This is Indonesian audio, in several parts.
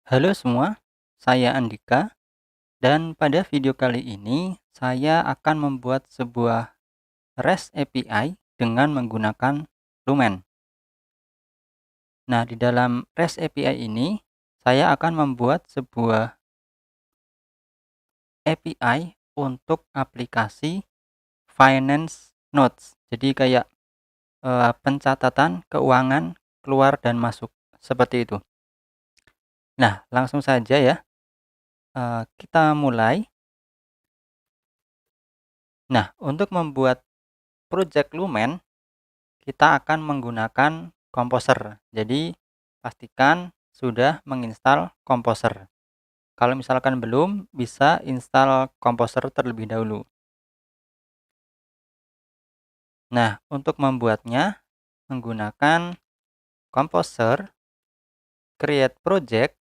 Halo semua, saya Andika dan pada video kali ini saya akan membuat sebuah REST API dengan menggunakan Lumen. Nah, di dalam REST API ini saya akan membuat sebuah API untuk aplikasi Finance Notes. Jadi kayak pencatatan keuangan keluar dan masuk seperti itu. Nah, langsung saja ya. Kita mulai. Nah, untuk membuat project Lumen kita akan menggunakan Composer. Jadi, pastikan sudah menginstal Composer. Kalau misalkan belum, bisa install Composer terlebih dahulu. Nah, untuk membuatnya, menggunakan Composer, create project,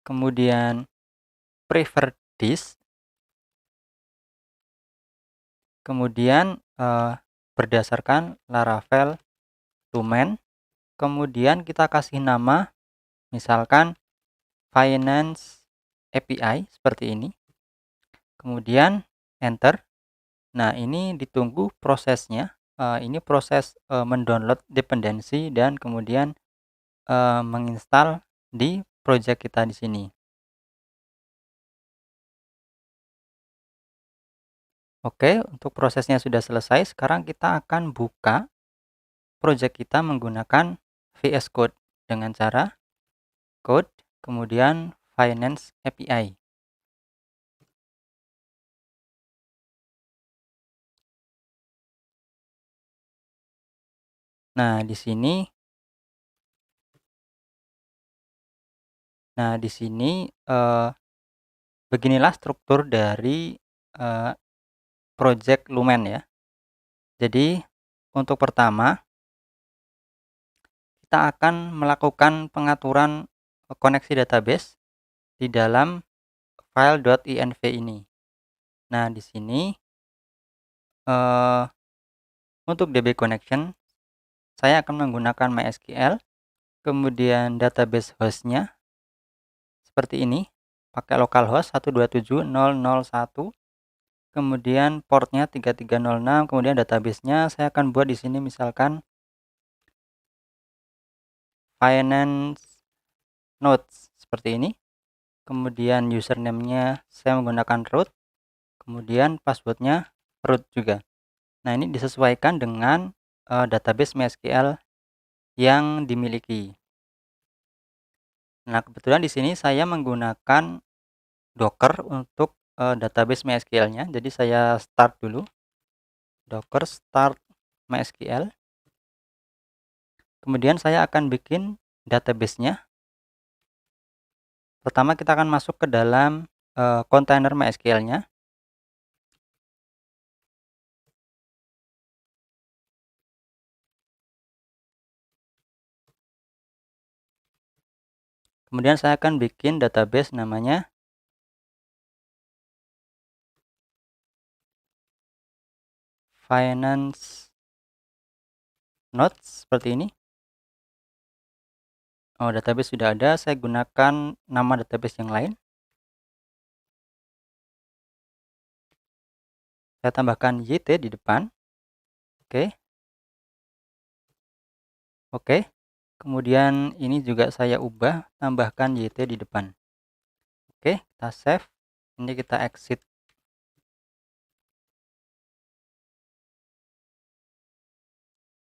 kemudian prefer this, kemudian berdasarkan Laravel Lumen, kemudian kita kasih nama, misalkan Finance API seperti ini. Kemudian enter. Nah, ini ditunggu prosesnya. Ini proses mendownload dependensi dan kemudian menginstal di project kita di sini. Oke, untuk prosesnya sudah selesai. Sekarang kita akan buka project kita menggunakan VS Code dengan cara code kemudian Finance API. Nah, di sini beginilah struktur dari project Lumen ya. Jadi, untuk pertama kita akan melakukan pengaturan koneksi database di dalam file.inv ini. Nah, di sini untuk DB connection saya akan menggunakan MySQL, kemudian database hostnya seperti ini, pakai localhost 127.0.0.1, kemudian portnya 3306, kemudian databasenya saya akan buat di sini misalkan Finance Notes seperti ini. Kemudian username-nya saya menggunakan root, kemudian passwordnya root juga. Nah, ini disesuaikan dengan database MySQL yang dimiliki. Nah, kebetulan di sini saya menggunakan Docker untuk database MySQL-nya. Jadi saya start dulu. Docker start MySQL. Kemudian saya akan bikin database-nya. Pertama kita akan masuk ke dalam kontainer MySQL-nya. Kemudian saya akan bikin database namanya Finance Notes seperti ini. Oh, database sudah ada, saya gunakan nama database yang lain. Saya tambahkan YT di depan. Oke. Oke. Kemudian ini juga saya ubah, tambahkan YT di depan. Oke, kita save. Ini kita exit.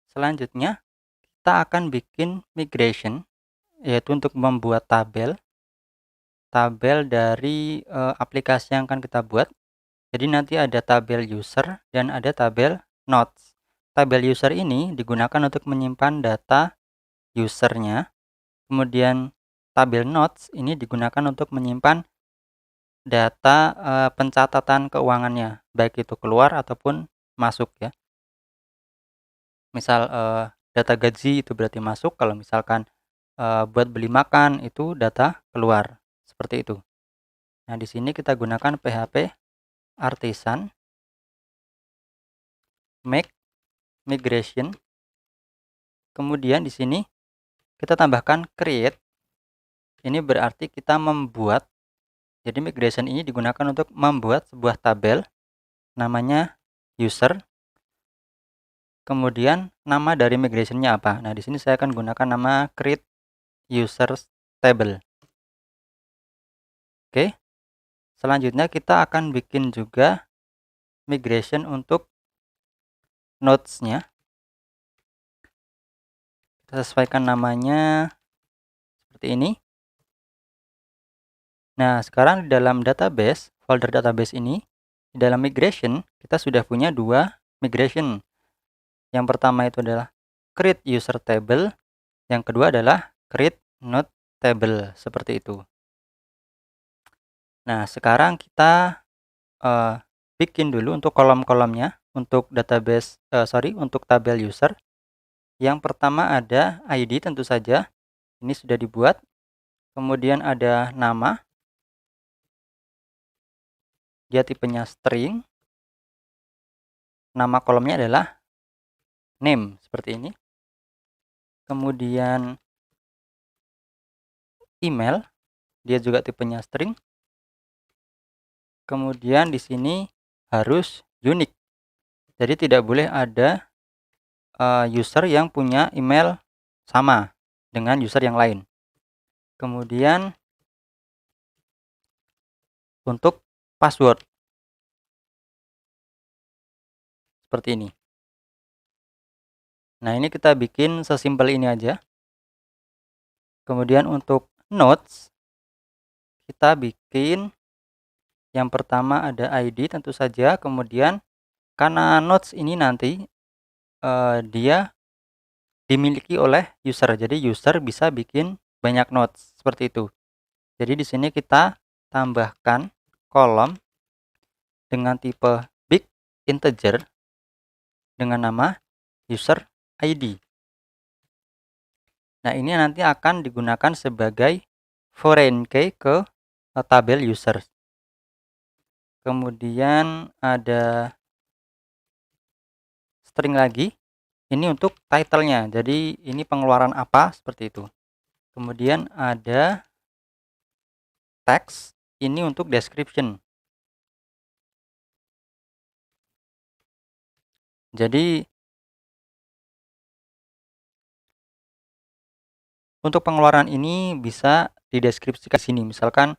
Selanjutnya, kita akan bikin migration, yaitu untuk membuat tabel dari aplikasi yang akan kita buat. Jadi nanti ada tabel user dan ada tabel notes. Tabel user ini digunakan untuk menyimpan data usernya. Kemudian tabel notes ini digunakan untuk menyimpan data pencatatan keuangannya, baik itu keluar ataupun masuk ya. Misal data gaji itu berarti masuk, kalau misalkan buat beli makan itu data keluar, seperti itu. Nah, di sini kita gunakan PHP Artisan make migration. Kemudian di sini kita tambahkan create. Ini berarti kita membuat. Jadi migration ini digunakan untuk membuat sebuah tabel namanya user. Kemudian nama dari migrationnya apa? Nah, di sini saya akan gunakan nama create users table. Oke. Selanjutnya kita akan bikin juga migration untuk nodes-nya. Kita sesuaikan namanya seperti ini. Nah, sekarang di dalam database, folder database ini, di dalam migration, kita sudah punya dua migration. Yang pertama itu adalah create user table, yang kedua adalah create node table, seperti itu. Nah, sekarang kita bikin dulu untuk kolom-kolomnya, untuk database, untuk tabel user. Yang pertama ada ID tentu saja, ini sudah dibuat. Kemudian ada nama, dia tipenya string. Nama kolomnya adalah name, seperti ini. Kemudian email, dia juga tipenya string. Kemudian di sini harus unique. Jadi tidak boleh ada user yang punya email sama dengan user yang lain. Kemudian untuk password seperti ini. Nah, ini kita bikin sesimpel ini aja. Kemudian untuk nodes kita bikin yang pertama ada ID tentu saja. Kemudian karena nodes ini nanti dia dimiliki oleh user. Jadi user bisa bikin banyak nodes seperti itu. Jadi di sini kita tambahkan kolom dengan tipe big integer dengan nama user ID. Nah, ini nanti akan digunakan sebagai foreign key ke tabel user. Kemudian ada string lagi. Ini untuk title-nya. Jadi ini pengeluaran apa seperti itu. Kemudian ada text. Ini untuk description. Jadi untuk pengeluaran ini bisa dideskripsikan di sini. Misalkan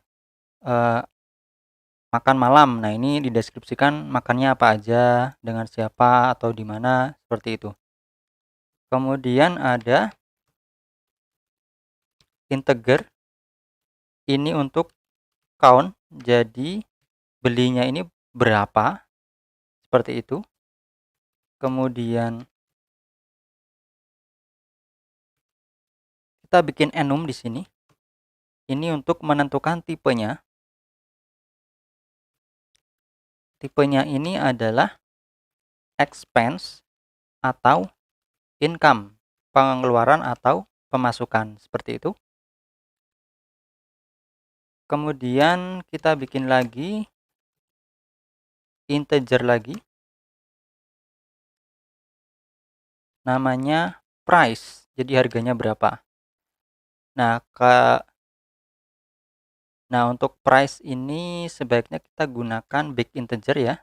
makan malam. Nah, ini dideskripsikan makannya apa aja, dengan siapa atau di mana, seperti itu. Kemudian ada integer. Ini untuk count. Jadi belinya ini berapa? Seperti itu. Kemudian kita bikin enum di sini. Ini untuk menentukan tipenya. Tipenya ini adalah expense atau income, pengeluaran atau pemasukan, seperti itu. Kemudian kita bikin lagi integer lagi. Namanya price. Jadi harganya berapa. Nah, untuk price ini sebaiknya kita gunakan big integer ya.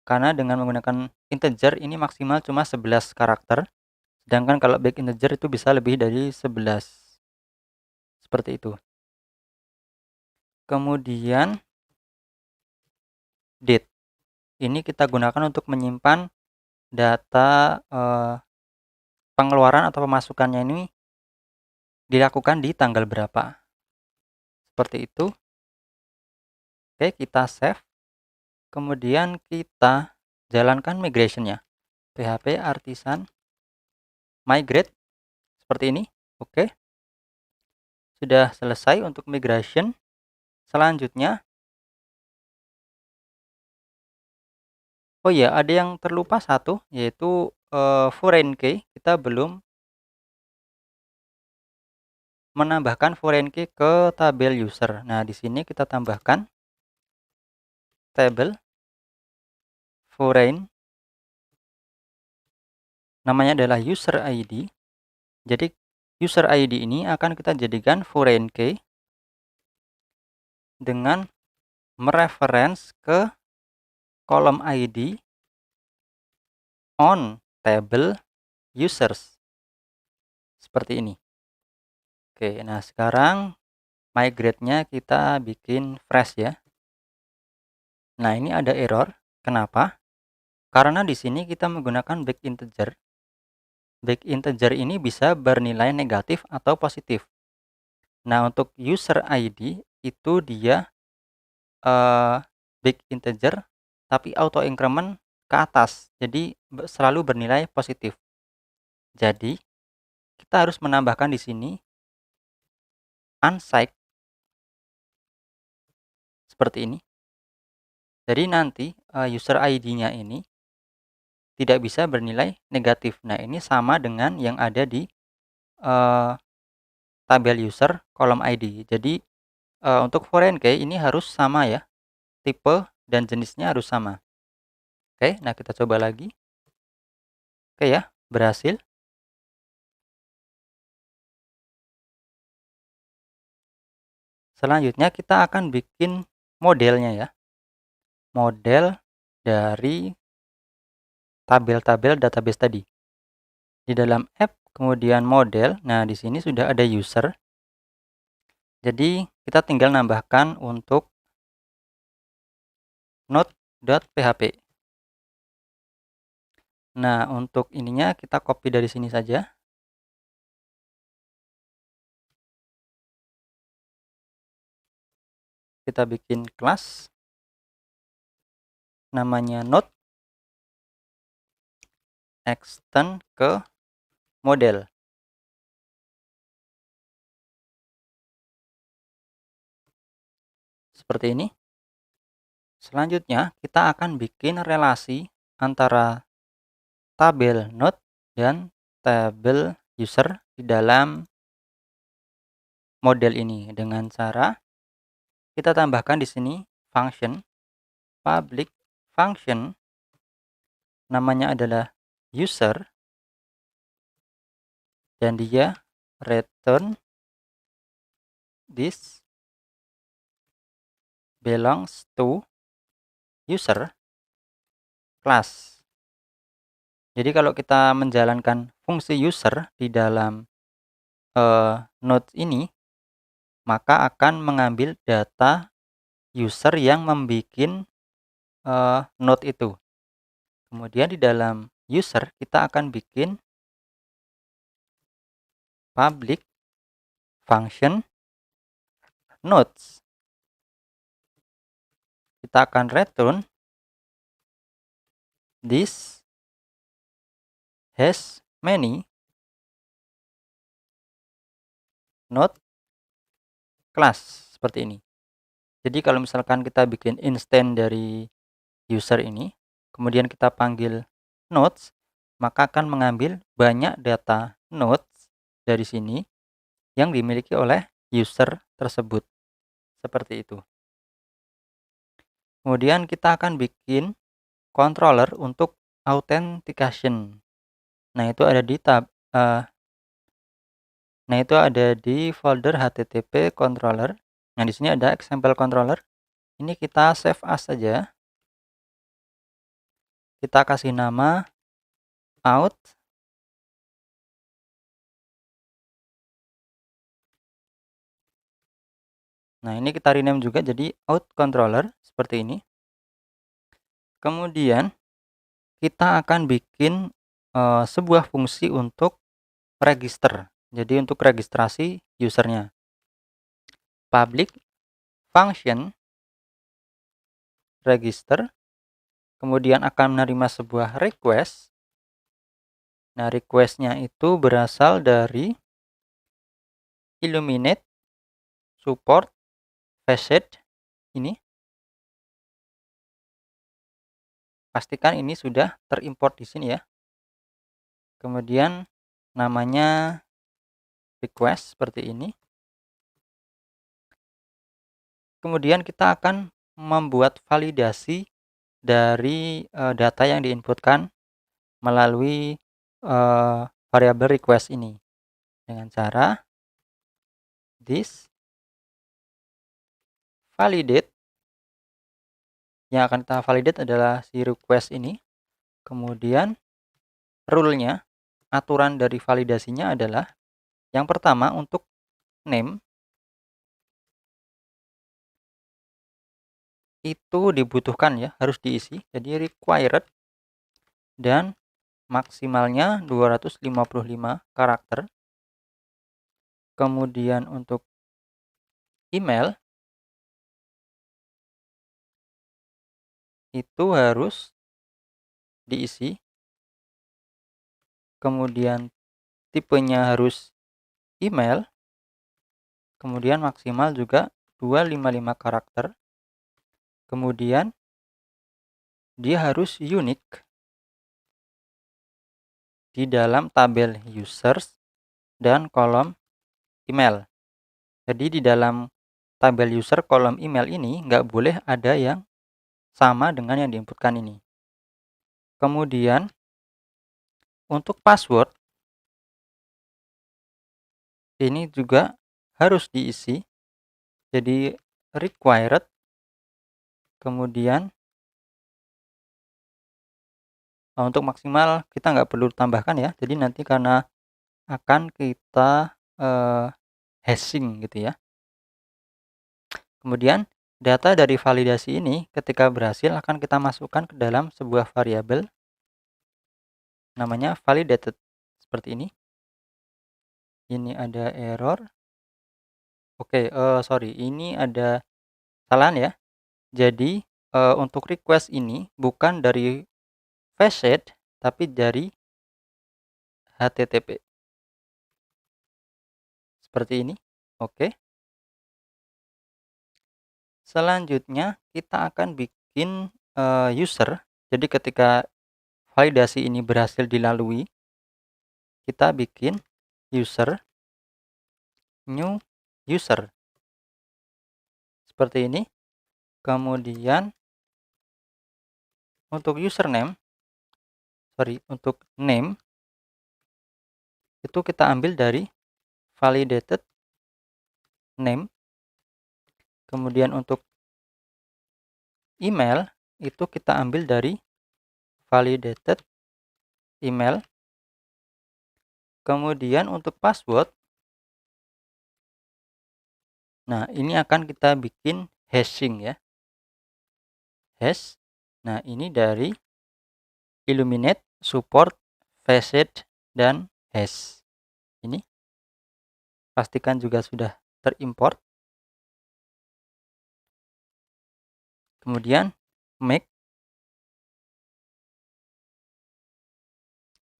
Karena dengan menggunakan integer ini maksimal cuma 11 karakter. Sedangkan kalau big integer itu bisa lebih dari 11. Seperti itu. Kemudian date. Ini kita gunakan untuk menyimpan data pengeluaran atau pemasukannya ini dilakukan di tanggal berapa. Seperti itu. Oke, kita save. Kemudian kita jalankan migration-nya. PHP artisan migrate seperti ini. Oke. Sudah selesai untuk migration. Selanjutnya, oh ya, ada yang terlupa satu, yaitu foreign key. Kita belum menambahkan foreign key ke tabel user. Nah, di sini kita tambahkan table foreign, namanya adalah user ID. Jadi user ID ini akan kita jadikan foreign key dengan mereference ke kolom ID on table users. Seperti ini. Oke, nah sekarang migrate-nya kita bikin fresh ya. Nah, ini ada error. Kenapa? Karena di sini kita menggunakan big integer. Big integer ini bisa bernilai negatif atau positif. Nah, untuk user ID itu dia big integer tapi auto increment ke atas. Jadi selalu bernilai positif. Jadi kita harus menambahkan di sini unsigned seperti ini. Jadi nanti user ID-nya ini tidak bisa bernilai negatif. Nah, ini sama dengan yang ada di tabel user kolom ID. Jadi untuk foreign key ini harus sama ya. Tipe dan jenisnya harus sama. Oke, nah kita coba lagi. Oke ya, berhasil. Selanjutnya kita akan bikin modelnya ya. Model dari tabel-tabel database tadi. Di dalam app kemudian model. Nah, di sini sudah ada user. Jadi kita tinggal nambahkan untuk node.php. Nah, untuk ininya kita copy dari sini saja. Kita bikin kelas namanya node extend ke model. Seperti ini. Selanjutnya kita akan bikin relasi antara tabel node dan tabel user di dalam model ini dengan cara kita tambahkan di sini function public function namanya adalah user dan dia return this belongs to user class. Jadi kalau kita menjalankan fungsi user di dalam node ini, maka akan mengambil data user yang membuat node itu. Kemudian di dalam user kita akan bikin public function nodes. Kita akan return this has many node class seperti ini. Jadi kalau misalkan kita bikin instance dari user ini, kemudian kita panggil nodes, maka akan mengambil banyak data nodes dari sini yang dimiliki oleh user tersebut. Seperti itu. Kemudian kita akan bikin controller untuk authentication. Nah, itu ada di folder http controller. Nah, di sini ada example controller. Ini kita save as saja. Kita kasih nama out. Nah, ini kita rename juga jadi out controller seperti ini. Kemudian kita akan bikin sebuah fungsi untuk register. Jadi untuk registrasi usernya. Public function register. Kemudian akan menerima sebuah request. Nah, requestnya itu berasal dari Illuminate support facet ini. Pastikan ini sudah terimport di sini ya. Kemudian namanya request seperti ini. Kemudian kita akan membuat validasi dari data yang diinputkan melalui variabel request ini. dengan cara this validate. Yang akan kita validate adalah si request ini. Kemudian rule-nya, aturan dari validasinya adalah yang pertama untuk name itu dibutuhkan ya, harus diisi. Jadi required dan maksimalnya 255 karakter. Kemudian untuk email itu harus diisi. Kemudian tipenya harus email. Kemudian maksimal juga 255 karakter. Kemudian dia harus unique di dalam tabel users dan kolom email. Jadi di dalam tabel user kolom email ini nggak boleh ada yang sama dengan yang diinputkan ini. Kemudian untuk password ini juga harus diisi. Jadi required. Kemudian untuk maksimal kita nggak perlu tambahkan ya. Jadi nanti karena akan kita hashing gitu ya. Kemudian data dari validasi ini ketika berhasil akan kita masukkan ke dalam sebuah variabel namanya validated seperti ini. Ini ada error. Oke, sorry, ini ada kesalahan ya. Jadi untuk request ini bukan dari facet tapi dari HTTP. Seperti ini. Oke. Selanjutnya kita akan bikin user. Jadi ketika validasi ini berhasil dilalui, kita bikin user, new user. Seperti ini. Kemudian untuk username, untuk name itu kita ambil dari validated name. Kemudian untuk email itu kita ambil dari validated email. Kemudian untuk password, nah ini akan kita bikin hashing ya, hash. Nah ini dari illuminate, support, facet, dan hash. Ini pastikan juga sudah terimport. Kemudian make.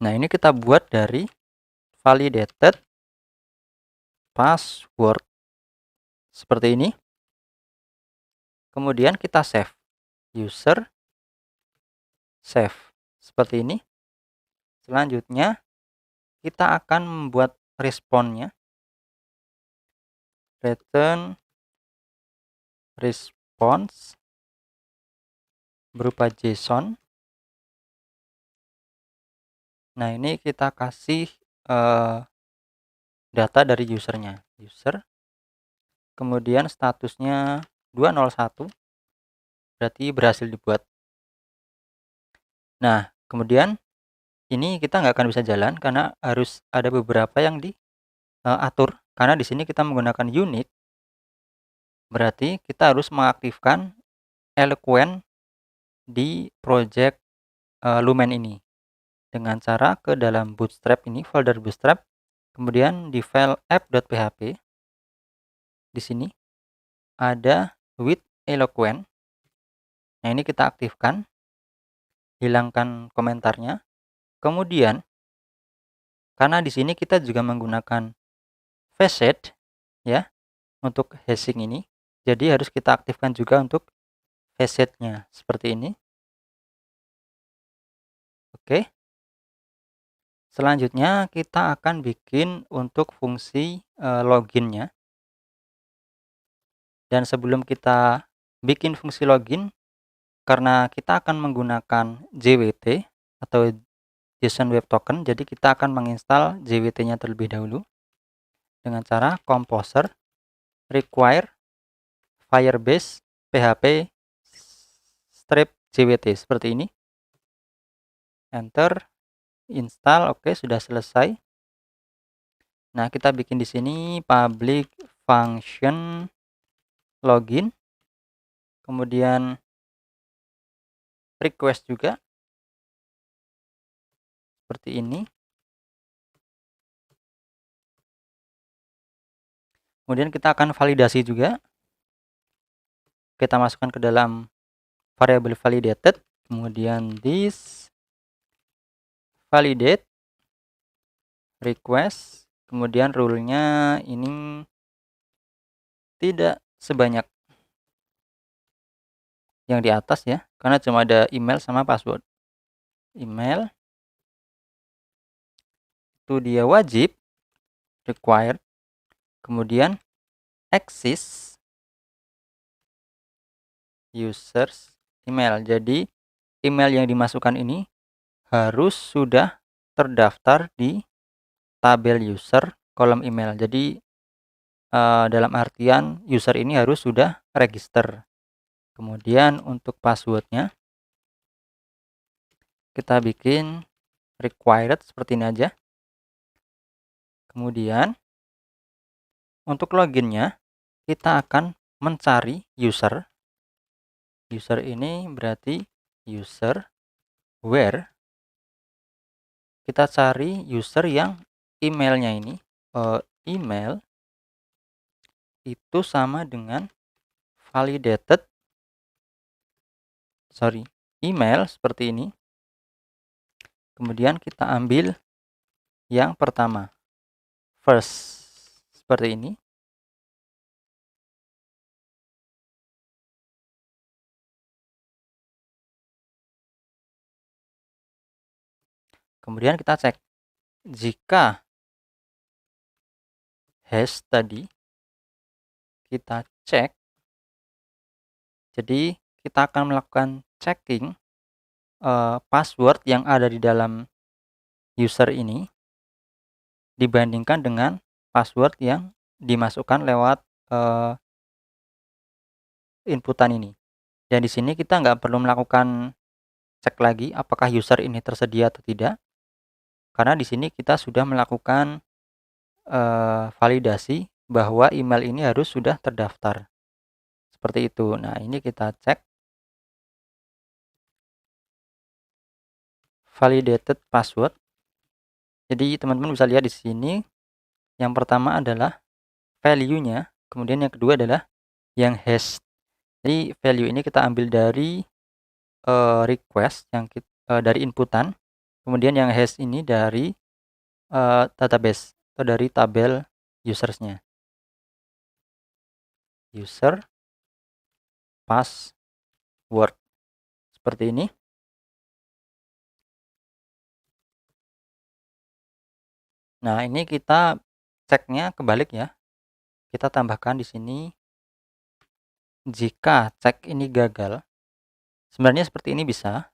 Nah ini kita buat dari validated password seperti ini. Kemudian kita save, user save seperti ini. Selanjutnya kita akan membuat responnya, return response berupa JSON. Nah ini kita kasih data dari usernya, user. Kemudian statusnya 201, berarti berhasil dibuat. Nah kemudian ini kita nggak akan bisa jalan karena harus ada beberapa yang diatur. Karena di sini kita menggunakan unique, berarti kita harus mengaktifkan Eloquent di project Lumen ini dengan cara ke dalam Bootstrap ini, folder Bootstrap, kemudian di file app.php. Di sini ada with Eloquent. Nah ini kita aktifkan, hilangkan komentarnya. Kemudian karena di sini kita juga menggunakan facet ya untuk hashing ini, jadi harus kita aktifkan juga untuk facetnya seperti ini. Oke. Selanjutnya kita akan bikin untuk fungsi loginnya. Dan sebelum kita bikin fungsi login, karena kita akan menggunakan JWT atau JSON Web Token, jadi kita akan menginstal JWT-nya terlebih dahulu. dengan cara composer require Firebase PHP strip JWT seperti ini. Enter, install, oke, sudah selesai. Nah, kita bikin di sini public function login, kemudian request juga seperti ini. Kemudian kita akan validasi juga. Kita masukkan ke dalam variable validated, kemudian this validate request, kemudian rule-nya ini tidak sebanyak yang di atas ya, karena cuma ada email sama password. Email itu dia wajib required, kemudian access users email. Jadi email yang dimasukkan ini harus sudah terdaftar di tabel user kolom email. Jadi dalam artian user ini harus sudah register. Kemudian untuk passwordnya kita bikin required seperti ini aja. Kemudian untuk loginnya kita akan mencari user. User ini berarti user where kita cari user yang emailnya ini email itu sama dengan validated email seperti ini. Kemudian kita ambil yang pertama first seperti ini. Kemudian kita cek jika hash tadi kita cek, jadi kita akan melakukan checking password yang ada di dalam user ini dibandingkan dengan password yang dimasukkan lewat inputan ini. Dan di sini kita nggak perlu melakukan cek lagi apakah user ini tersedia atau tidak, karena di sini kita sudah melakukan validasi bahwa email ini harus sudah terdaftar seperti itu. Nah, ini kita cek validated password. Jadi teman-teman bisa lihat di sini yang pertama adalah value-nya, kemudian yang kedua adalah yang hash. Jadi value ini kita ambil dari request yang dari inputan, kemudian yang hash ini dari database atau dari tabel usersnya. User password seperti ini. Nah, ini kita ceknya kebalik ya. Kita tambahkan di sini jika cek ini gagal. Sebenarnya seperti ini bisa.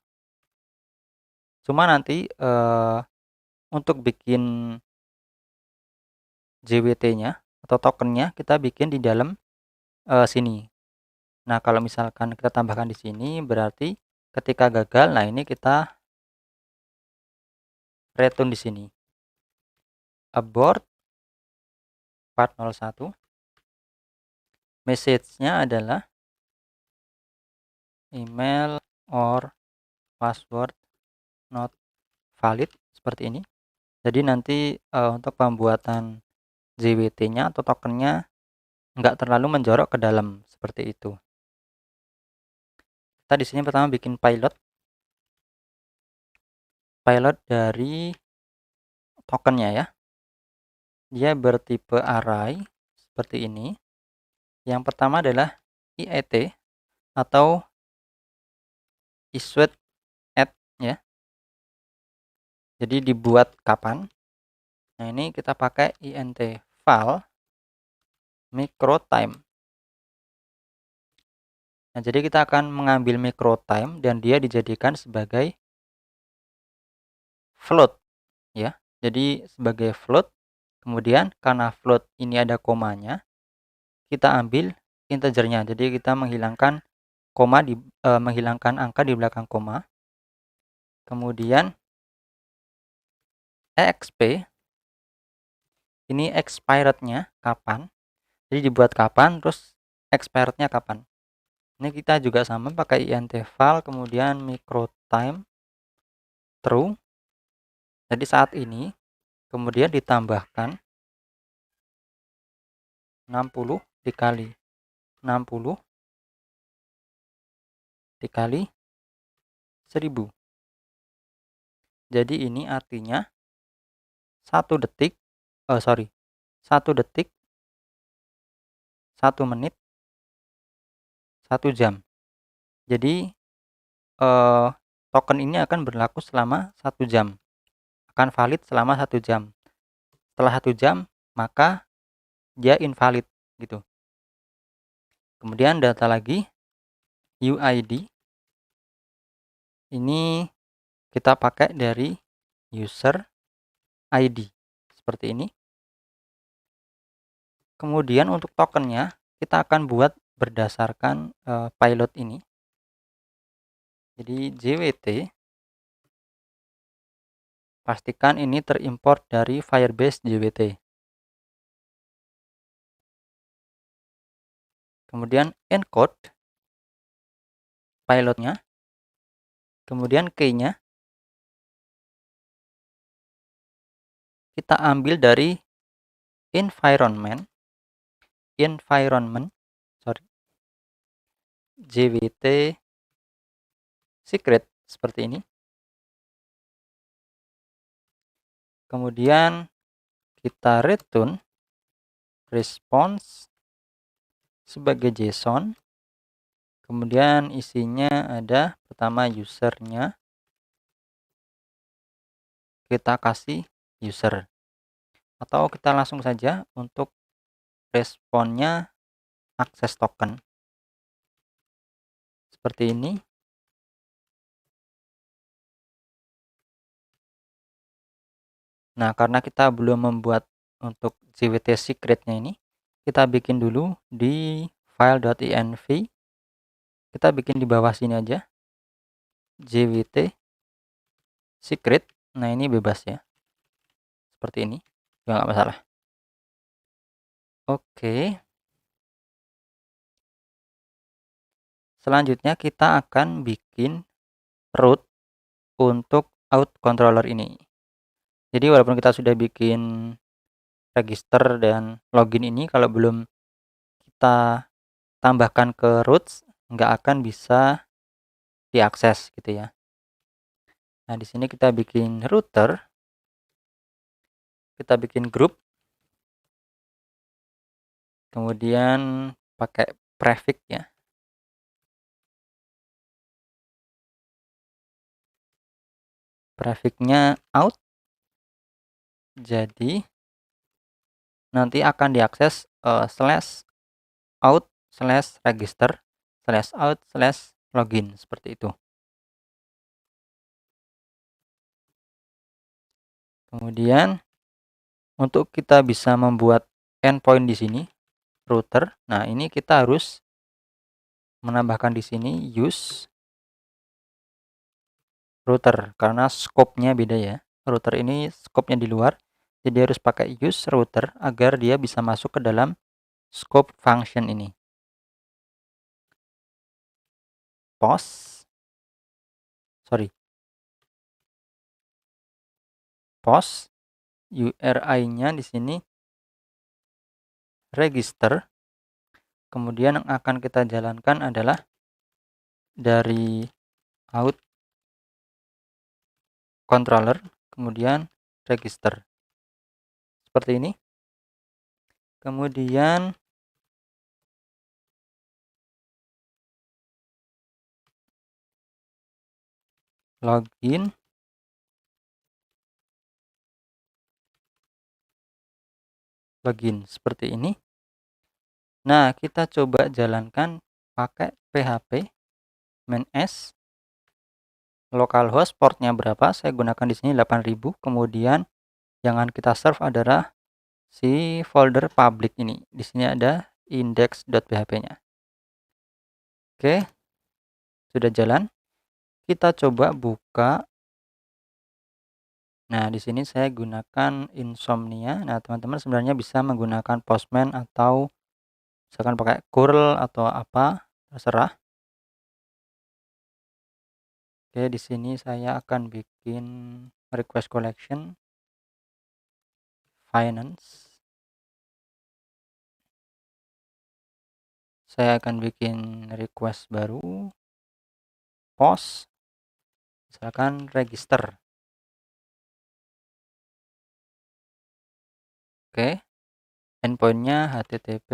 Cuma nanti untuk bikin JWT-nya atau tokennya kita bikin di dalam sini. Nah, kalau misalkan kita tambahkan di sini berarti ketika gagal, nah ini kita return di sini. Abort part 01. Message-nya adalah email or password not valid seperti ini. Jadi nanti untuk pembuatan JWT-nya atau tokennya nggak terlalu menjorok ke dalam seperti itu. Kita di sini pertama bikin pilot dari tokennya ya. Dia bertipe array seperti ini. Yang pertama adalah IET atau issued at ya. Jadi dibuat kapan. Nah, ini kita pakai int file micro time. Nah, jadi kita akan mengambil micro time dan dia dijadikan sebagai float ya. Jadi sebagai float, Kemudian karena float ini ada komanya, kita ambil integernya. Jadi kita menghilangkan menghilangkan angka di belakang koma. Kemudian exp ini expirednya kapan. Jadi dibuat kapan, terus expirednya kapan. Ini kita juga sama pakai int val, kemudian micro time true. Jadi saat ini kemudian ditambahkan 60 dikali 60 dikali 1000. Jadi ini artinya 1 detik, 1 detik, 1 menit, 1 jam. Jadi token ini akan berlaku selama 1 jam. Akan valid selama 1 jam. Setelah 1 jam, maka dia invalid gitu. Kemudian data lagi UID. Ini kita pakai dari user ID seperti ini. Kemudian untuk tokennya kita akan buat berdasarkan pilot ini. Jadi JWT, pastikan ini terimport dari Firebase JWT. Kemudian encode pilotnya, kemudian key-nya kita ambil dari environment JWT secret seperti ini. Kemudian kita return response sebagai JSON. Kemudian isinya ada pertama usernya, kita kasih user, atau kita langsung saja untuk responnya akses token seperti ini. Nah, karena kita belum membuat untuk JWT secretnya ini, kita bikin dulu di file.env. Kita bikin di bawah sini aja JWT secret. Nah, ini bebas ya, seperti ini juga nggak masalah. Oke, selanjutnya kita akan bikin root untuk out controller ini. Jadi walaupun kita sudah bikin register dan login ini, kalau belum kita tambahkan ke roots, nggak akan bisa diakses gitu ya. Nah, di sini kita bikin router, kita bikin grup, kemudian pakai prefix ya. Prefixnya out. Jadi nanti akan diakses /out/register/out/login seperti itu. Kemudian untuk kita bisa membuat endpoint di sini router. Nah, ini kita harus menambahkan di sini use router karena scope-nya beda ya. Router ini scope-nya di luar. Jadi harus pakai use router agar dia bisa masuk ke dalam scope function ini. Post URI-nya di sini register. Kemudian yang akan kita jalankan adalah dari out controller, kemudian register. Seperti ini. Kemudian login seperti ini. Nah, kita coba jalankan pakai PHP main s. Localhost portnya berapa? Saya gunakan di sini 8000. Kemudian yang akan kita serve adalah si folder public ini. Di sini ada index.php-nya. Oke, sudah jalan. Kita coba buka. Nah, di sini saya gunakan Insomnia. Nah, teman-teman sebenarnya bisa menggunakan Postman atau misalkan pakai curl atau apa, terserah. Oke, di sini saya akan bikin request collection finance. Saya akan bikin request baru post, misalkan register. Oke, endpointnya http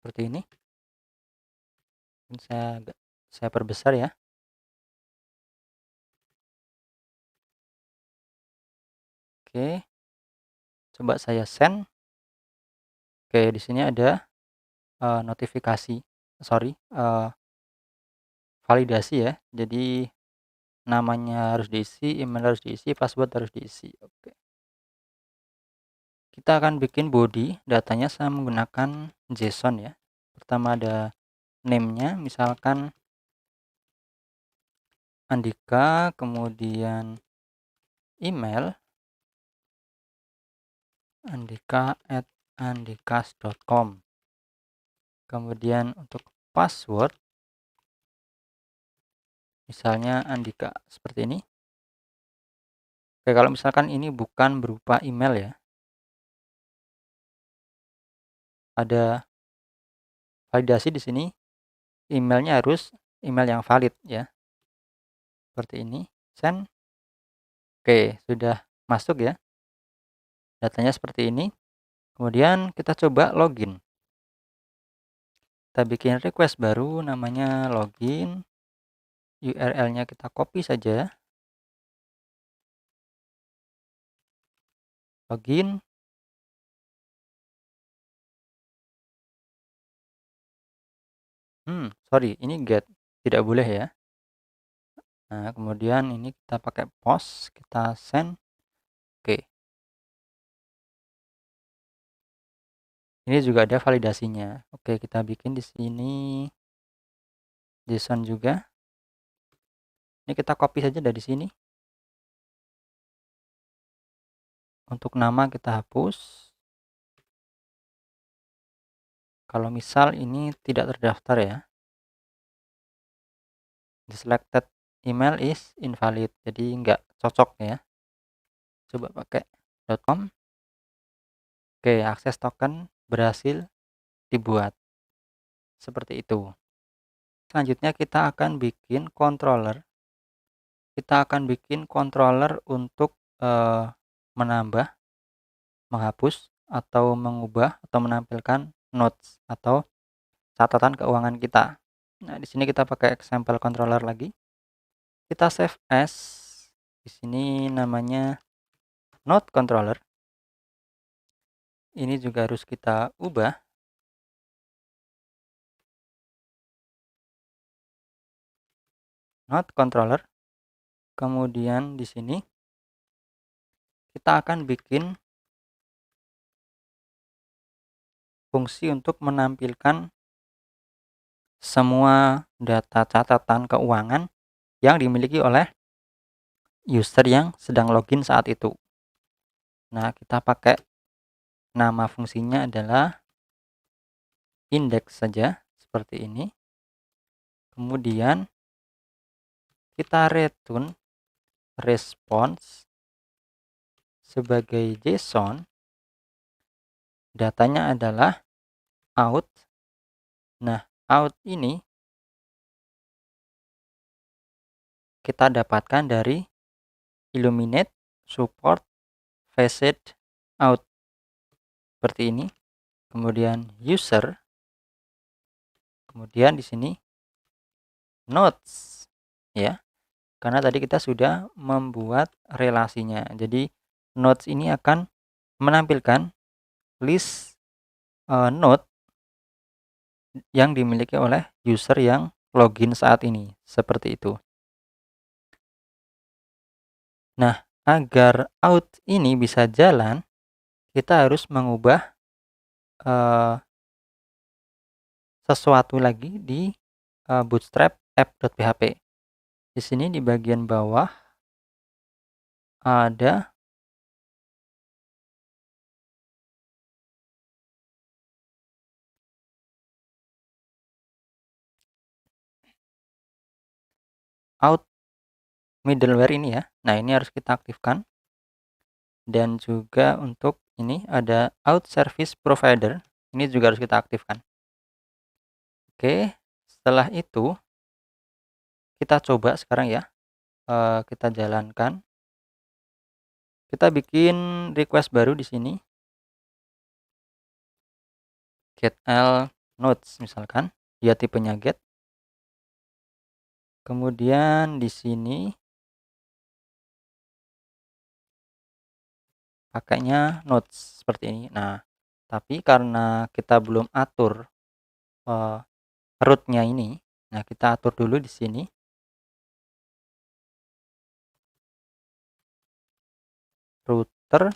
seperti ini. Saya perbesar ya. Oke, coba saya send. Oke, di sini ada notifikasi, validasi ya. Jadi namanya harus diisi, email harus diisi, password harus diisi. Oke. Kita akan bikin body datanya saya menggunakan JSON ya. Pertama ada name-nya, misalkan Andika, kemudian email andika@andikas.com. Kemudian untuk password misalnya Andika seperti ini. Oke, kalau misalkan ini bukan berupa email ya, ada validasi di sini, emailnya harus email yang valid ya. Seperti ini, send. Oke, sudah masuk ya. Datanya seperti ini. Kemudian kita coba login. Kita bikin request baru namanya login. URL-nya kita copy saja. Login. Sorry, ini get. Tidak boleh ya. Nah, kemudian ini kita pakai post, kita send. Oke. Ini juga ada validasinya. Oke, kita bikin di sini JSON juga. Ini kita copy saja dari sini. Untuk nama kita hapus. Kalau misal ini tidak terdaftar ya. The selected email is invalid. Jadi nggak cocok ya. Coba pakai .com. Oke, akses token berhasil dibuat. Seperti itu. Selanjutnya kita akan bikin controller. Kita akan bikin controller untuk menambah, menghapus, atau mengubah atau menampilkan notes atau catatan keuangan kita. Nah, di sini kita pakai example controller lagi. Kita save as. Di sini namanya note controller. Ini juga harus kita ubah. Note controller. Kemudian di sini kita akan bikin fungsi untuk menampilkan semua data catatan keuangan yang dimiliki oleh user yang sedang login saat itu. Nah, kita pakai nama fungsinya adalah index saja seperti ini. Kemudian kita return response sebagai JSON. Datanya adalah out. Nah, out ini kita dapatkan dari Illuminate support facet out seperti ini. Kemudian user. Kemudian di sini notes ya. Karena tadi kita sudah membuat relasinya. Jadi notes ini akan menampilkan list note yang dimiliki oleh user yang login saat ini, seperti itu. Nah, agar out ini bisa jalan, kita harus mengubah eh, sesuatu lagi di Bootstrap app.php. Di sini di bagian bawah ada out middleware ini ya. Nah, ini harus kita aktifkan. Dan juga untuk ini ada out service provider. Ini juga harus kita aktifkan. Oke, setelah itu kita coba sekarang ya. Kita jalankan. Kita bikin request baru di sini. Get L nodes misalkan. Dia tipenya get. Kemudian di sini pakainya nodes seperti ini. Nah, tapi karena kita belum atur root-nya ini, nah kita atur dulu di sini. Router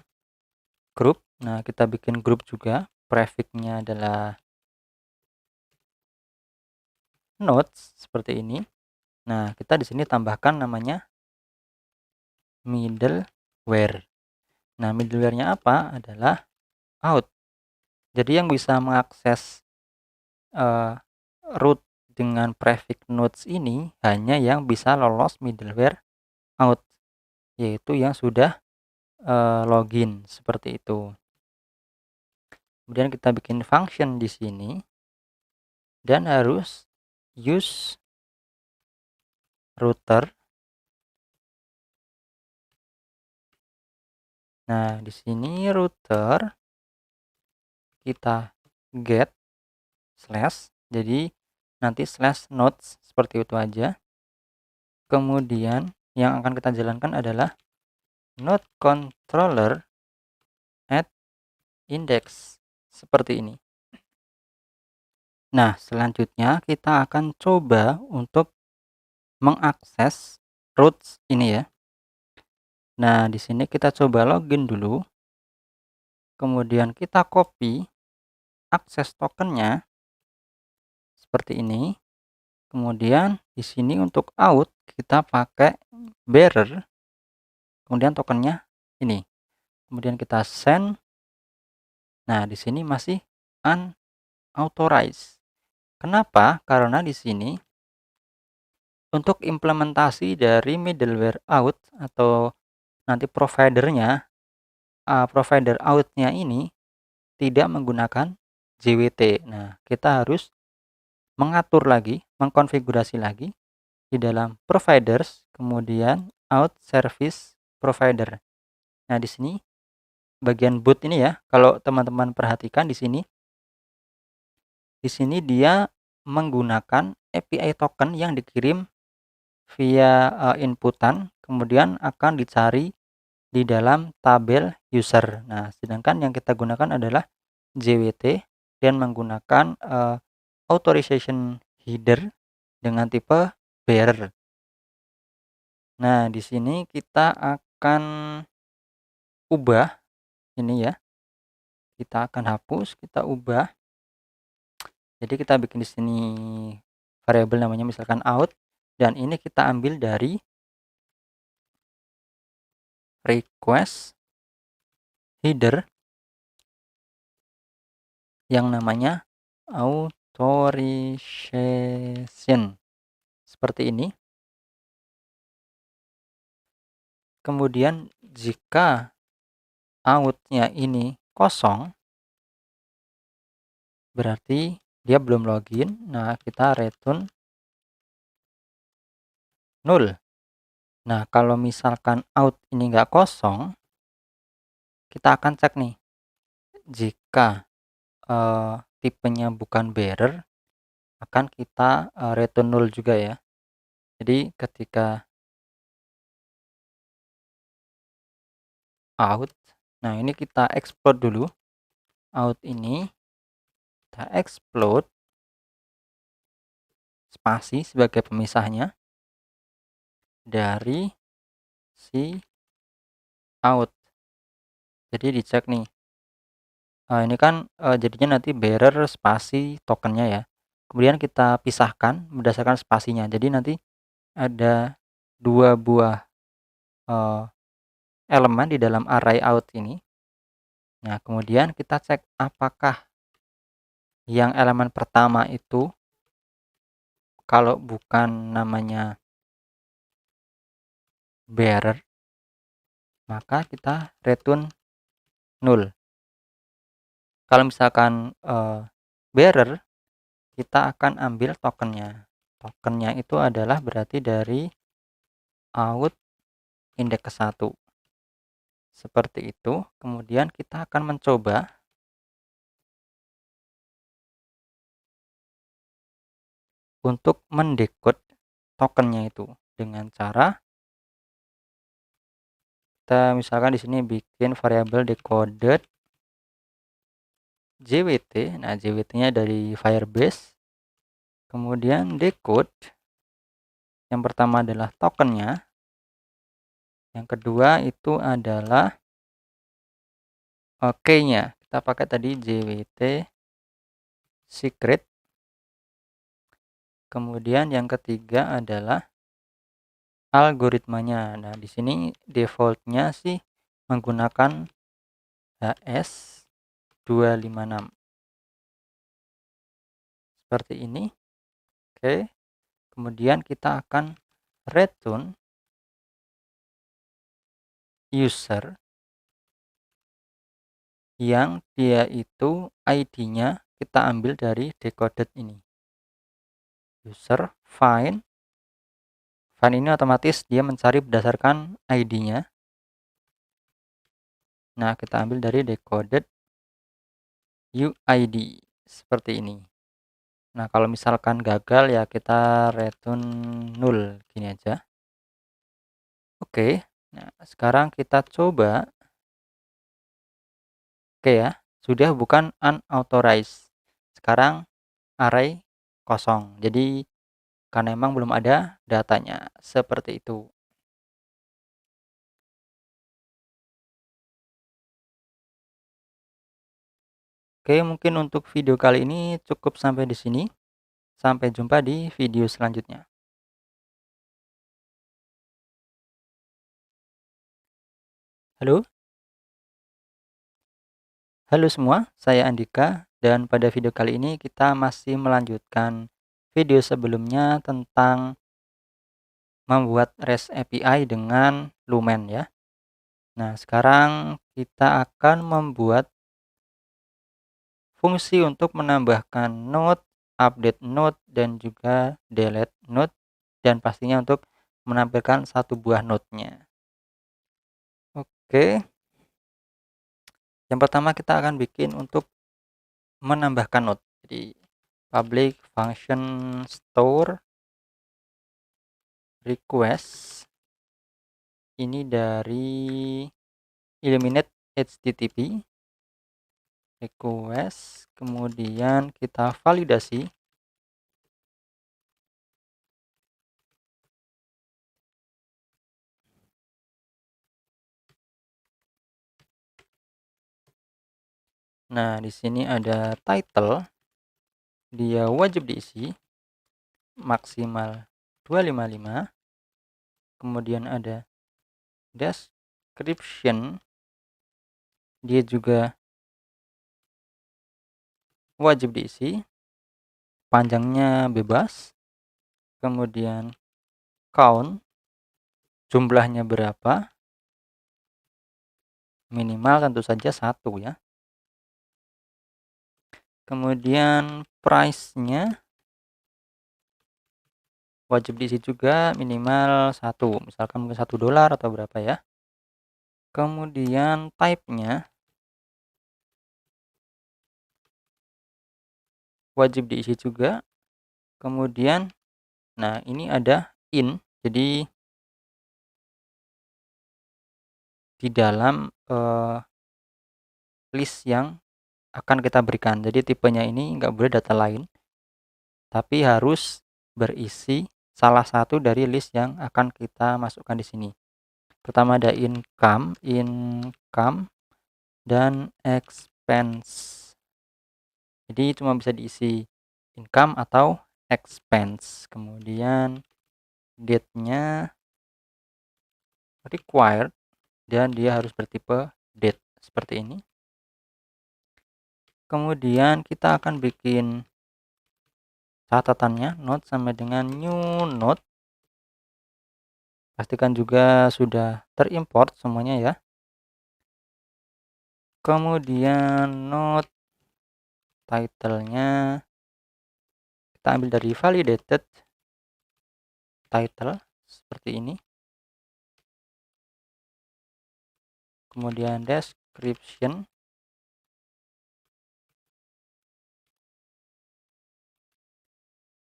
group. Nah, kita bikin grup juga. Prefix-nya adalah nodes seperti ini. Nah, kita di sini tambahkan namanya middleware. Nah, middleware-nya apa? Adalah out. Jadi yang bisa mengakses root dengan prefix nodes ini hanya yang bisa lolos middleware out, yaitu yang sudah login seperti itu. Kemudian kita bikin function di sini dan harus use router. Nah, di sini router kita get slash, jadi nanti slash nodes seperti itu aja. Kemudian yang akan kita jalankan adalah node controller at index seperti ini. Nah, selanjutnya kita akan coba untuk mengakses routes ini ya. Nah, di sini kita coba login dulu. Kemudian kita copy akses tokennya seperti ini. Kemudian di sini untuk out kita pakai bearer. Kemudian tokennya ini. Kemudian kita send. Nah, di sini masih unauthorized. Kenapa? Karena di sini untuk implementasi dari middleware out atau nanti providernya, provider outnya ini tidak menggunakan JWT. Nah, kita harus mengatur lagi, mengkonfigurasi lagi di dalam providers, kemudian out service provider. Nah, di sini bagian boot ini ya, kalau teman-teman perhatikan di sini dia menggunakan API token yang dikirim via inputan, kemudian akan dicari di dalam tabel user. Nah, sedangkan yang kita gunakan adalah JWT dan menggunakan authorization header dengan tipe bearer. Nah, di sini kita akan ubah ini ya. Kita akan hapus, kita ubah. Jadi kita bikin di sini variabel namanya misalkan out dan ini kita ambil dari request header yang namanya authorization seperti ini. Kemudian jika outnya ini kosong berarti dia belum login. Nah, kita return null. Nah, kalau misalkan out ini enggak kosong, kita akan cek nih. Jika tipenya bukan bearer, akan kita return null juga ya. Jadi ketika out, nah ini kita explode dulu. Out ini kita explode. spasi sebagai pemisahnya dari si out. Jadi dicek nih. Ini kan jadinya nanti bearer spasi tokennya ya. Kemudian kita pisahkan berdasarkan spasinya. Jadi nanti ada 2 buah elemen di dalam array out ini. Nah, kemudian kita cek apakah yang elemen pertama itu kalau bukan namanya bearer, maka kita return null. Kalau misalkan bearer, kita akan ambil tokennya. Tokennya itu adalah berarti dari out indeks ke 1. Seperti itu. Kemudian kita akan mencoba untuk mendekode tokennya itu dengan cara kita misalkan di sini bikin variabel decoded JWT. Nah, JWT-nya dari Firebase. Kemudian decode. Yang pertama adalah tokennya. Yang kedua itu adalah key-nya. Kita pakai tadi JWT secret. Kemudian yang ketiga adalah algoritmanya. Nah, di sini defaultnya sih menggunakan HS256 seperti ini. Oke, kemudian kita akan return user yang dia itu ID-nya kita ambil dari decoded ini. User find ini otomatis dia mencari berdasarkan ID-nya. Nah, kita ambil dari decoded UID seperti ini. Nah, kalau misalkan gagal ya kita return null gini aja. Oke. Nah, sekarang kita coba. Oke ya, sudah bukan unauthorized. Sekarang array kosong. Jadi karena memang belum ada datanya seperti itu. Oke, mungkin untuk video kali ini cukup sampai di sini. Sampai jumpa di video selanjutnya. Halo? Halo semua, saya Andika dan pada video kali ini kita masih melanjutkan video sebelumnya tentang membuat REST API dengan Lumen ya. Nah, sekarang kita akan membuat fungsi untuk menambahkan node, update node, dan juga delete node, dan pastinya untuk menampilkan satu buah node-nya. Oke. Yang pertama kita akan bikin untuk menambahkan node. Jadi public function store request ini dari eliminate http request, kemudian kita validasi. Nah, di sini ada title, dia wajib diisi maksimal 255. Kemudian ada description, dia juga wajib diisi, panjangnya bebas. Kemudian count, jumlahnya berapa, minimal tentu saja 1 ya. Kemudian price-nya wajib diisi juga minimal 1, misalkan mungkin $1 atau berapa ya. Kemudian type-nya wajib diisi juga. Kemudian nah ini ada in, jadi di dalam list yang akan kita berikan. Jadi tipenya ini nggak boleh data lain, tapi harus berisi salah satu dari list yang akan kita masukkan di sini. Pertama ada income, dan expense. Jadi cuma bisa diisi income atau expense. Kemudian date-nya required dan dia harus bertipe date seperti ini. Kemudian kita akan bikin catatannya note sama dengan new note. Pastikan juga sudah terimport semuanya ya. Kemudian note title-nya kita ambil dari validated title seperti ini. Kemudian description,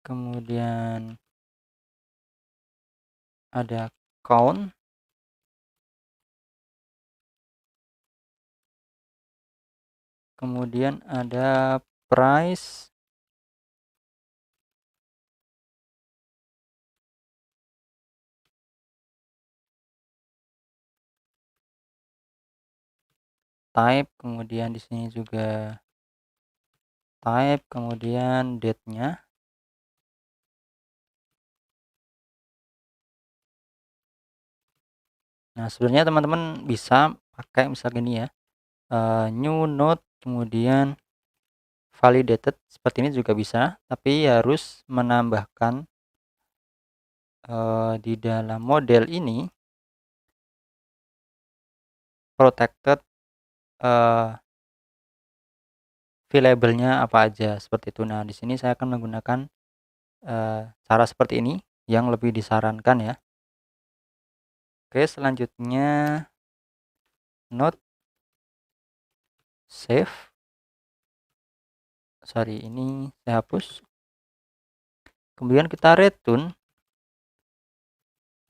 kemudian ada count, kemudian ada price, type, kemudian di sini juga type, kemudian date-nya. Nah, sebenarnya teman-teman bisa pakai misalnya gini ya, new note kemudian validated seperti ini juga bisa, tapi harus menambahkan di dalam model ini protected variable-nya apa aja seperti itu. Nah, di sini saya akan menggunakan cara seperti ini yang lebih disarankan ya. Oke, selanjutnya note save. Sorry, ini saya hapus. Kemudian kita return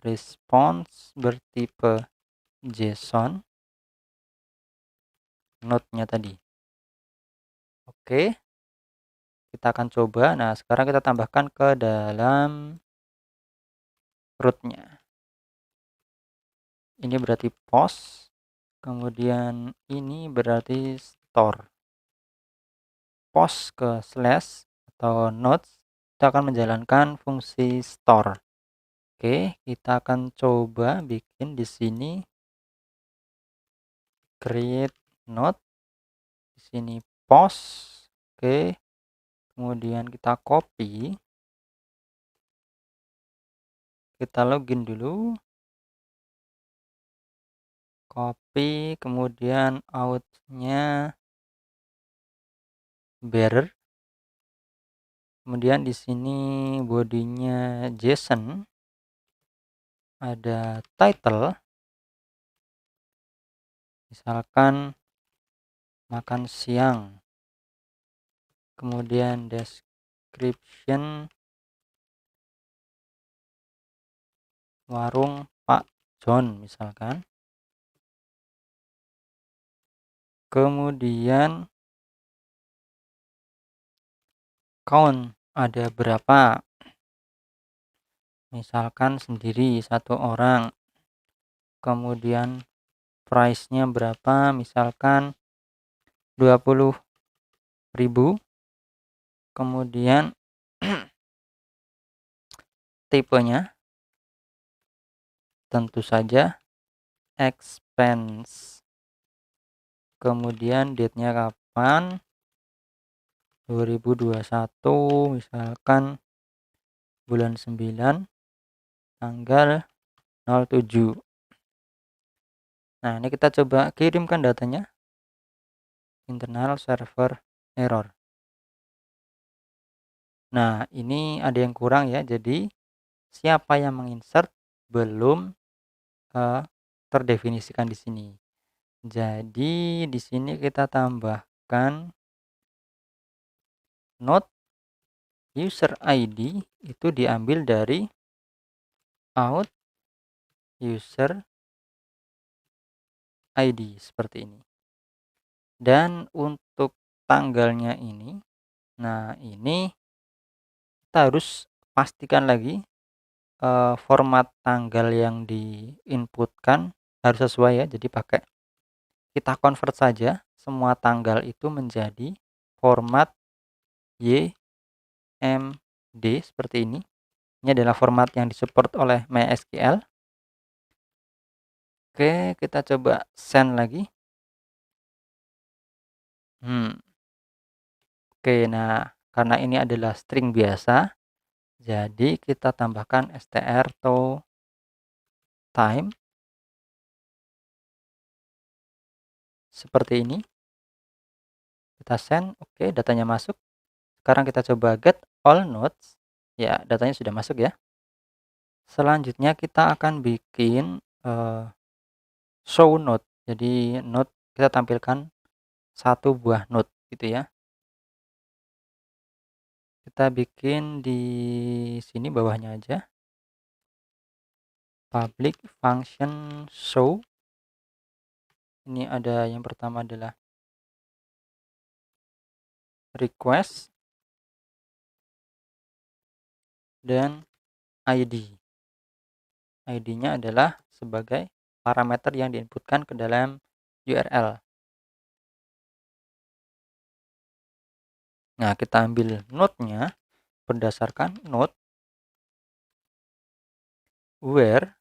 response bertipe JSON note-nya tadi. Oke, kita akan coba. Nah, sekarang kita tambahkan ke dalam root-nya. Ini berarti post, kemudian ini berarti store. Post ke slash atau notes, kita akan menjalankan fungsi store. Oke, kita akan coba bikin di sini create note, di sini post. Oke, kemudian kita copy, kita login dulu, copy, kemudian out-nya bearer. Kemudian di sini bodinya JSON, ada title, misalkan makan siang. Kemudian description warung Pak John misalkan. Kemudian count ada berapa, misalkan sendiri satu orang. Kemudian price-nya berapa, misalkan 20.000. Kemudian tipenya tentu saja expense. Kemudian date-nya kapan, 2021 misalkan bulan 9 tanggal 07. Nah, ini kita coba kirimkan datanya. Internal server error. Nah, ini ada yang kurang ya. Jadi siapa yang menginsert belum terdefinisikan di sini. Jadi di sini kita tambahkan note user ID itu diambil dari out user ID seperti ini. Dan untuk tanggalnya ini, nah ini kita harus pastikan lagi format tanggal yang diinputkan harus sesuai ya. Jadi kita convert saja semua tanggal itu menjadi format YMD seperti ini. Ini adalah format yang disupport oleh MySQL. Oke, kita coba send lagi. Oke, nah karena ini adalah string biasa, jadi kita tambahkan str to time seperti ini. Kita send, oke, datanya masuk. Sekarang kita coba get all nodes. Ya, datanya sudah masuk ya. Selanjutnya kita akan bikin show node. Jadi node kita tampilkan satu buah node gitu ya. Kita bikin di sini bawahnya aja. Public function show. Ini ada yang pertama adalah request dan ID. ID-nya adalah sebagai parameter yang diinputkan ke dalam URL. Nah, kita ambil node-nya berdasarkan node where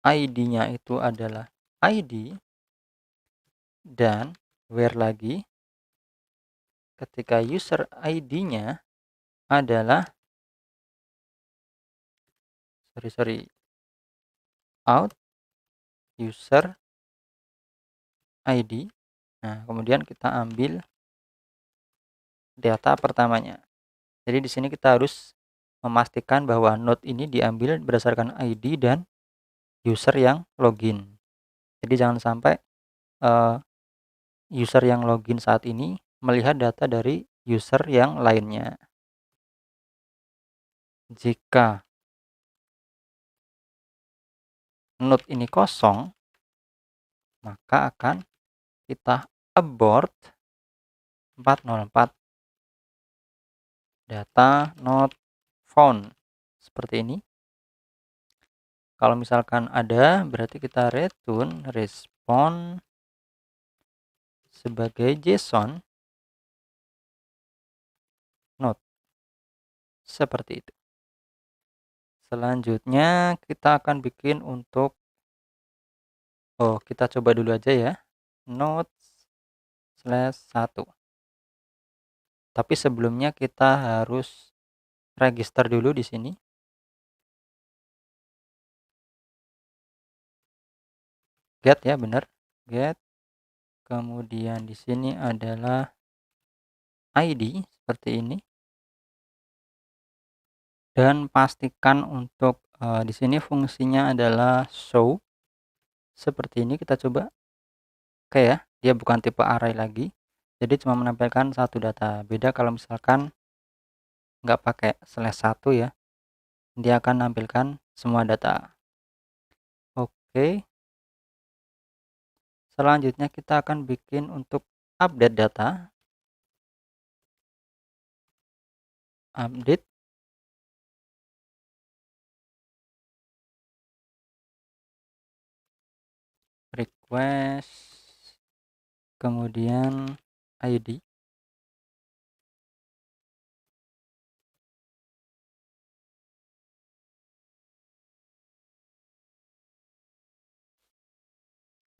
ID-nya itu adalah ID dan where lagi ketika user ID-nya adalah out user ID. Nah, kemudian kita ambil data pertamanya. Jadi di sini kita harus memastikan bahwa node ini diambil berdasarkan ID dan user yang login. Jadi jangan sampai user yang login saat ini melihat data dari user yang lainnya. Jika node ini kosong, maka akan kita abort 404 data not found seperti ini. Kalau misalkan ada, berarti kita return respon sebagai JSON not seperti itu. Selanjutnya kita akan bikin untuk kita coba dulu aja ya, node/1. Tapi sebelumnya kita harus register dulu di sini. Get ya, benar. Get. Kemudian di sini adalah ID seperti ini. Dan pastikan untuk di sini fungsinya adalah show. Seperti ini kita coba. Oke ya, dia bukan tipe array lagi. Jadi cuma menampilkan satu data. Beda kalau misalkan nggak pakai /1 ya. Dia akan menampilkan semua data. Oke. Selanjutnya kita akan bikin untuk update data. Update request kemudian ID.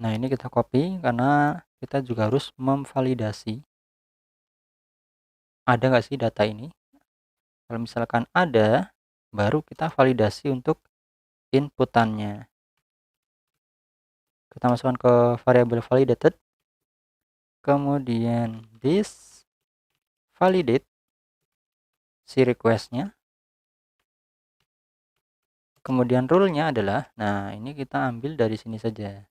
Nah, ini kita copy karena kita juga harus memvalidasi ada nggak sih data ini. Kalau misalkan ada, baru kita validasi untuk inputannya. Kita masukkan ke variabel validated, kemudian this validate si requestnya, kemudian rule-nya adalah, nah ini kita ambil dari sini saja,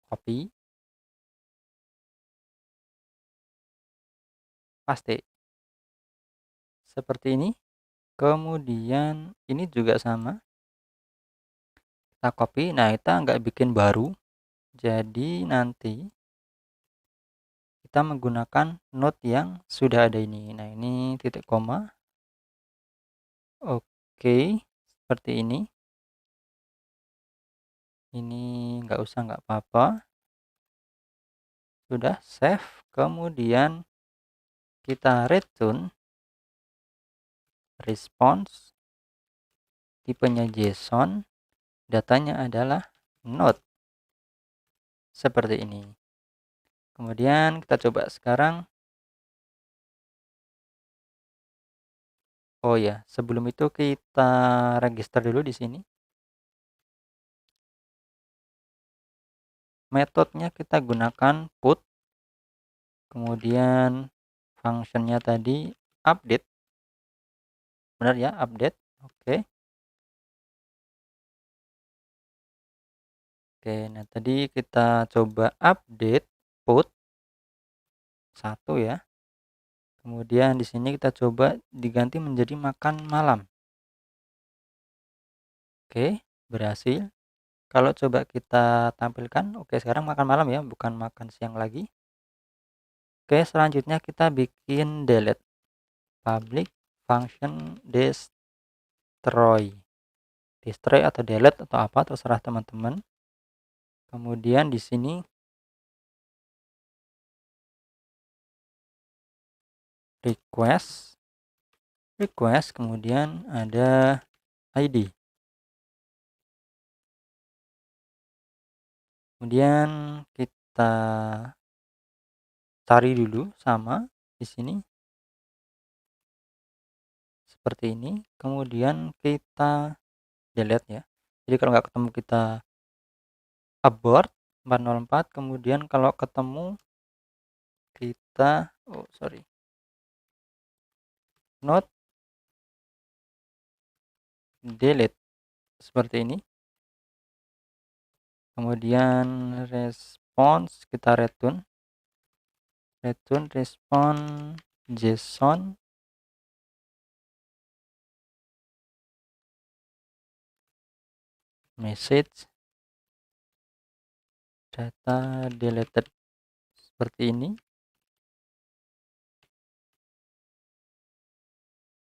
copy, paste, seperti ini. Kemudian ini juga sama, kita copy. Nah, kita nggak bikin baru, jadi nanti kita menggunakan node yang sudah ada ini. Nah, ini titik koma. Oke, seperti ini. Ini nggak usah, nggak apa-apa. Sudah save, kemudian kita return response, tipenya JSON, datanya adalah node. Seperti ini. Kemudian kita coba sekarang. Oh ya, sebelum itu kita register dulu di sini. Metodenya kita gunakan put, kemudian functionnya tadi update, benar ya, update. Oke. Nah tadi kita coba update put 1 ya. Kemudian di sini kita coba diganti menjadi makan malam. Oke, berhasil. Kalau coba kita tampilkan, oke sekarang makan malam ya, bukan makan siang lagi. Oke, selanjutnya kita bikin delete public function destroy atau delete atau apa terserah teman-teman. Kemudian di sini request kemudian ada ID, kemudian kita cari dulu sama di sini seperti ini, kemudian kita delete ya. Jadi kalau nggak ketemu kita abort 404, kemudian kalau ketemu kita not delete seperti ini. Kemudian response kita return response JSON message data deleted seperti ini.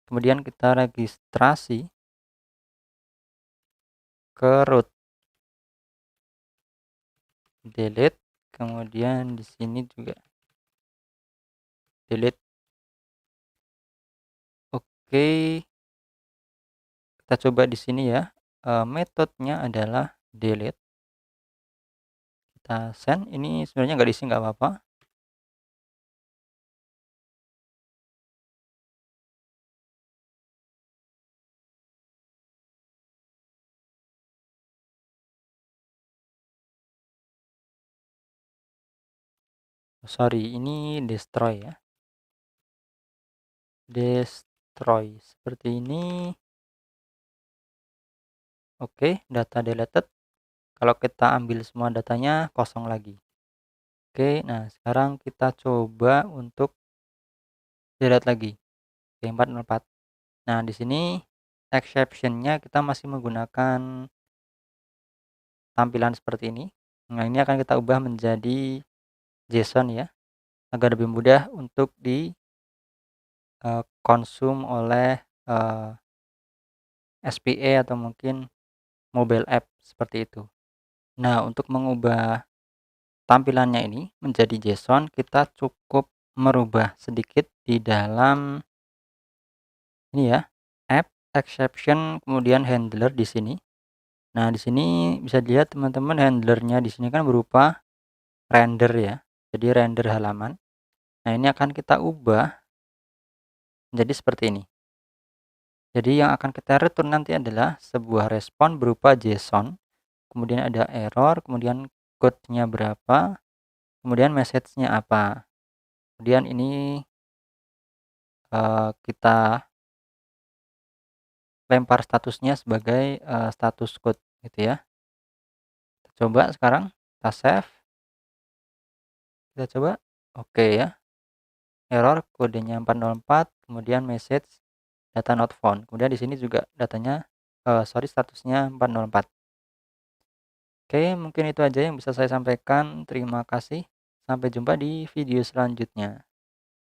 Kemudian kita registrasi ke root delete, kemudian di sini juga delete. Oke, kita coba di sini ya. Metodenya adalah delete. Kita send, ini sebenarnya nggak diisi nggak apa-apa. Sorry, ini destroy ya. Destroy seperti ini. Oke, data deleted. Kalau kita ambil semua datanya kosong lagi. Oke, nah sekarang kita coba untuk delete lagi. Oke, 404. Nah, di sini exception-nya kita masih menggunakan tampilan seperti ini. Nah, ini akan kita ubah menjadi JSON ya, agar lebih mudah untuk di konsum oleh SPA atau mungkin mobile app seperti itu. Nah, untuk mengubah tampilannya ini menjadi JSON, kita cukup merubah sedikit di dalam ini ya, app exception kemudian handler di sini. Nah, di sini bisa dilihat teman-teman, handlernya di sini kan berupa render ya. Jadi render halaman. Nah, ini akan kita ubah menjadi seperti ini. Jadi yang akan kita return nanti adalah sebuah respon berupa JSON, kemudian ada error, kemudian code-nya berapa, kemudian message-nya apa. Kemudian ini kita lempar statusnya sebagai status code gitu ya. Kita coba sekarang, kita save. Kita coba. Oke ya. Error kodenya 404, kemudian message data not found. Kemudian di sini juga datanya statusnya 404. Oke, mungkin itu aja yang bisa saya sampaikan. Terima kasih. Sampai jumpa di video selanjutnya.